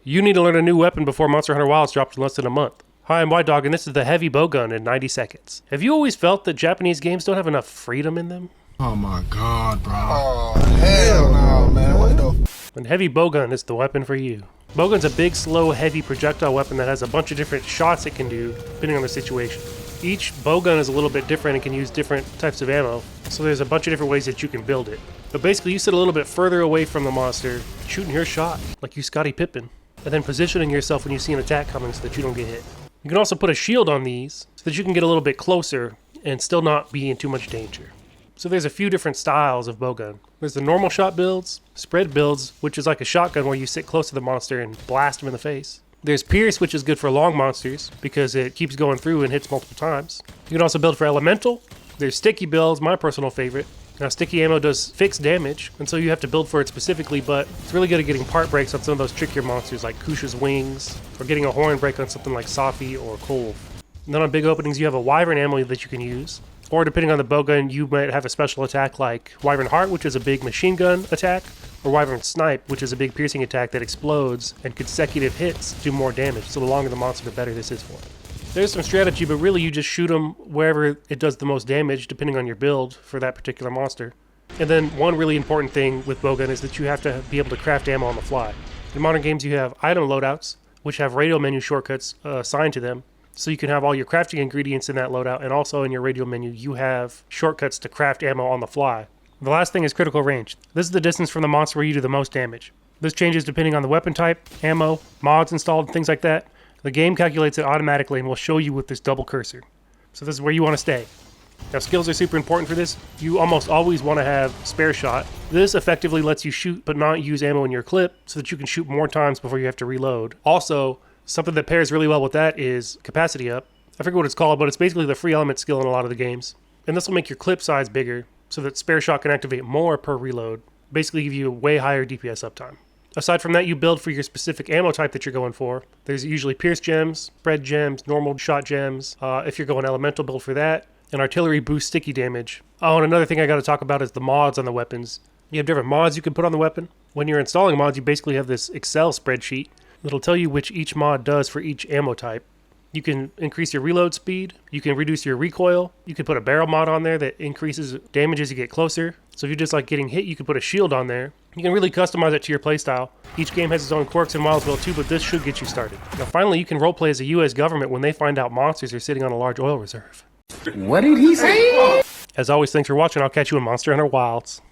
You need to learn a new weapon before Monster Hunter Wilds drops in less than a month. Hi, I'm WhiteDawg, and this is the heavy bowgun in 90 seconds. Have you always felt that Japanese games don't have enough freedom in them? Oh my god, bro. Oh, hell no, man. What the? And heavy bowgun is the weapon for you. Bowgun's a big, slow, heavy projectile weapon that has a bunch of different shots it can do, depending on the situation. Each bowgun is a little bit different and can use different types of ammo, so there's a bunch of different ways that you can build it. But basically, you sit a little bit further away from the monster, shooting your shot, like you Scottie Pippen, and then positioning yourself when you see an attack coming so that you don't get hit. You can also put a shield on these, so that you can get a little bit closer and still not be in too much danger. So there's a few different styles of bowgun. There's the normal shot builds, spread builds, which is like a shotgun where you sit close to the monster and blast him in the face. There's pierce, which is good for long monsters because it keeps going through and hits multiple times. You can also build for elemental. There's sticky builds, my personal favorite. Now sticky ammo does fixed damage, and so you have to build for it specifically, but it's really good at getting part breaks on some of those trickier monsters like Kusha's Wings, or getting a horn break on something like Safi or Kolv. And then on big openings you have a Wyvern ammo that you can use. Or depending on the bowgun, you might have a special attack like Wyvern Heart, which is a big machine gun attack, or Wyvern Snipe, which is a big piercing attack that explodes, and consecutive hits do more damage, so the longer the monster, the better this is for it. There's some strategy, but really you just shoot them wherever it does the most damage, depending on your build for that particular monster. And then one really important thing with bowgun is that you have to be able to craft ammo on the fly. In modern games you have item loadouts, which have radio menu shortcuts assigned to them, so you can have all your crafting ingredients in that loadout, and also in your radio menu you have shortcuts to craft ammo on the fly. The last thing is critical range. This is the distance from the monster where you do the most damage. This changes depending on the weapon type, ammo, mods installed, things like that. The game calculates it automatically and will show you with this double cursor. So this is where you want to stay. Now skills are super important for this. You almost always want to have spare shot. This effectively lets you shoot but not use ammo in your clip so that you can shoot more times before you have to reload. Also, something that pairs really well with that is capacity up. I forget what it's called, but it's basically the free element skill in a lot of the games. And this will make your clip size bigger so that spare shot can activate more per reload. Basically give you a way higher DPS uptime. Aside from that, you build for your specific ammo type that you're going for. There's usually pierce gems, spread gems, normal shot gems. If you're going elemental, build for that. And artillery boosts sticky damage. Oh, and another thing I got to talk about is the mods on the weapons. You have different mods you can put on the weapon. When you're installing mods, you basically have this Excel spreadsheet that'll tell you which each mod does for each ammo type. You can increase your reload speed. You can reduce your recoil. You can put a barrel mod on there that increases damage as you get closer. So if you just like getting hit, you can put a shield on there. You can really customize it to your playstyle. Each game has its own quirks in Wildsville too, but this should get you started. Now finally, you can roleplay as a US government when they find out monsters are sitting on a large oil reserve. What did he say? As always, thanks for watching. I'll catch you in Monster Hunter Wilds.